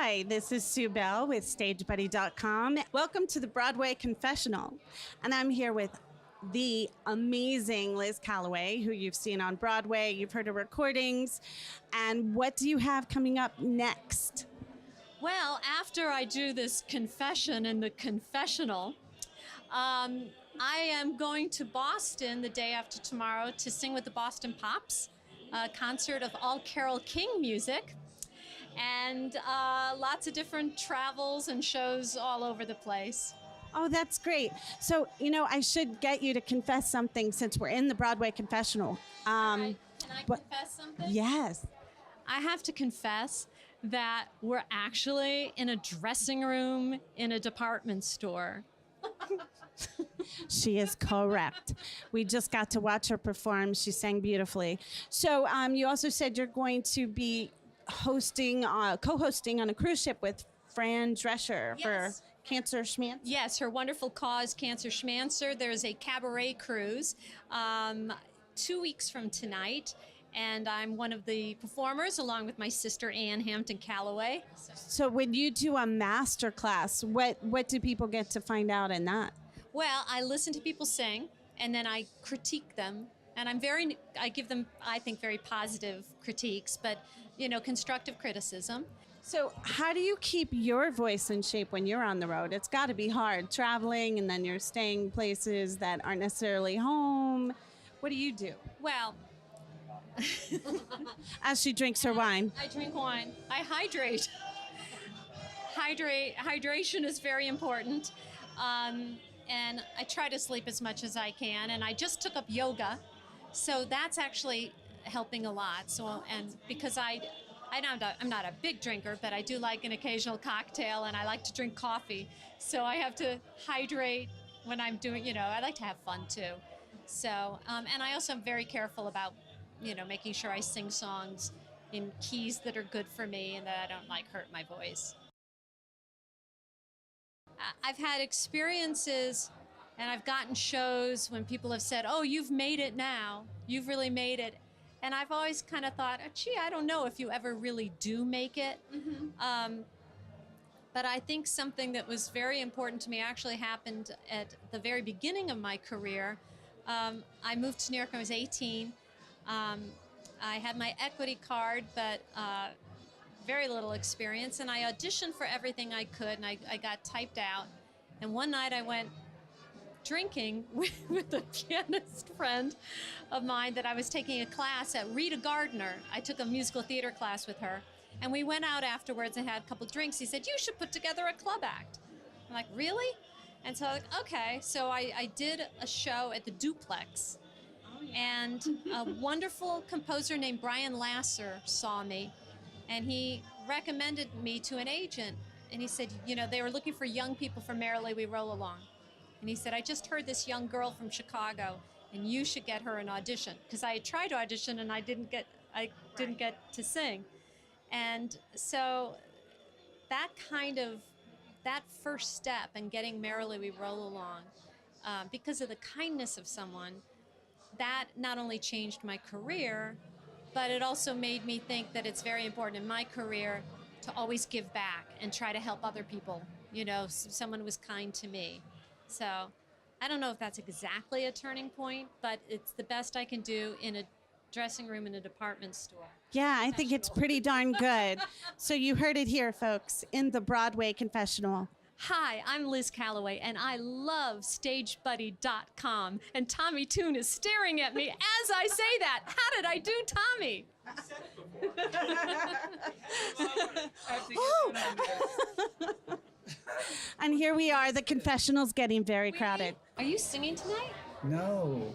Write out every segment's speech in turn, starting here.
Hi, this is Sue Bell with StageBuddy.com. Welcome to the Broadway Confessional. And I'm here with the amazing Liz Callaway, who you've seen on Broadway. You've heard her recordings. And what do you have coming up next? Well, after I do this confession in the confessional, I am going to Boston the day after tomorrow to sing with the Boston Pops, a concert of all Carole King music, and lots of different travels and shows all over the place. Oh, that's great. So, I should get you to confess something since we're in the Broadway Confessional. Can I confess something? Yes. I have to confess that we're actually in a dressing room in a department store. She is correct. We just got to watch her perform. She sang beautifully. So you also said you're going to be co-hosting on a cruise ship with Fran Drescher for Cancer Schmancer. Yes, her wonderful cause, Cancer Schmancer. There's a cabaret cruise 2 weeks from tonight. And I'm one of the performers, along with my sister, Ann Hampton Calloway. So when you do a master class, what do people get to find out in that? Well, I listen to people sing, and then I critique them. And I give them, I think, very positive critiques, but, constructive criticism. So how do you keep your voice in shape when you're on the road? It's got to be hard traveling, and then you're staying places that aren't necessarily home. What do you do? Well, as she drinks her wine. I drink wine. I hydrate. Hydration is very important. And I try to sleep as much as I can. And I just took up yoga. So that's actually helping a lot. So, and because I'm not a big drinker, but I do like an occasional cocktail, and I like to drink coffee. So I have to hydrate when I'm doing, I like to have fun too. So, and I also am very careful about making sure I sing songs in keys that are good for me and that I don't hurt my voice. I've had experiences and I've gotten shows when people have said, "Oh, you've made it now. You've really made it." And I've always kind of thought, gee, I don't know if you ever really do make it. Mm-hmm. But I think something that was very important to me actually happened at the very beginning of my career. I moved to New York when I was 18. I had my equity card, but very little experience, and I auditioned for everything I could, and I got typed out. And one night I went drinking with a pianist friend of mine that I was taking a class at, Rita Gardner. I took a musical theater class with her, and we went out afterwards and had a couple drinks. He said, "You should put together a club act." I'm like, "Really?" And so I was like, okay. So I did a show at the Duplex. And a wonderful composer named Brian Lasser saw me, and he recommended me to an agent. And he said, they were looking for young people for Merrily We Roll Along. And he said, "I just heard this young girl from Chicago, and you should get her an audition." Because I had tried to audition, and I didn't get to sing. And so that first step in getting Merrily We Roll Along, because of the kindness of someone, that not only changed my career, but it also made me think that it's very important in my career to always give back and try to help other people. Someone was kind to me. So I don't know if that's exactly a turning point, but it's the best I can do in a dressing room in a department store. Yeah, I think it's pretty darn good. So you heard it here, folks, in the Broadway Confessional. Hi, I'm Liz Callaway, and I love StageBuddy.com. And Tommy Toon is staring at me as I say that. How did I do, Tommy? And here we are. The confessional's getting very crowded. Are you singing tonight? No.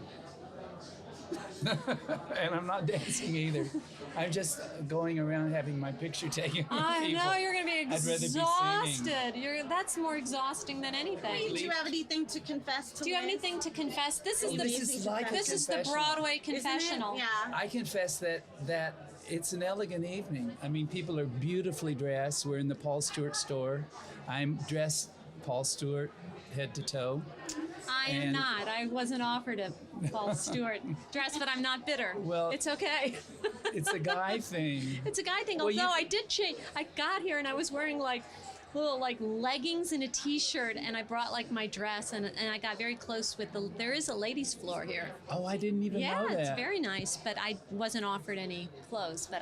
And I'm not dancing either. I'm just going around having my picture taken with I people. know you're going to be I'd rather be exhausted. That's more exhausting than anything. Do you have anything to confess to? Do you have anything to confess? This is the Broadway Confessional. Yeah. I confess that it's an elegant evening. I mean, people are beautifully dressed. We're in the Paul Stewart store. I'm dressed Paul Stewart head to toe. I am not. I wasn't offered a Paul Stewart dress, but I'm not bitter. Well, it's okay. It's a guy thing. It's a guy thing. Well, Although I did change. I got here and I was wearing like little like leggings and a t-shirt, and I brought like my dress, and I got very close with the. There is a ladies' floor here. Oh, I didn't even know that. Yeah, it's very nice, but I wasn't offered any clothes. But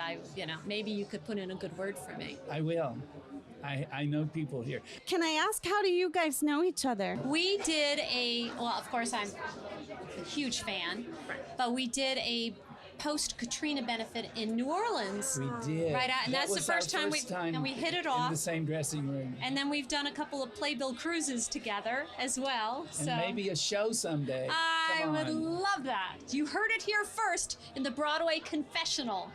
maybe you could put in a good word for me. I will. I know people here. Can I ask, how do you guys know each other? We did well, of course, I'm a huge fan, but we did a post-Katrina benefit in New Orleans. We did. Right out, and That that's the was our first time we hit it off. in the same dressing room. And then we've done a couple of playbill cruises together as well. And maybe a show someday. I Come would on. love that. You heard it here first in the Broadway Confessional.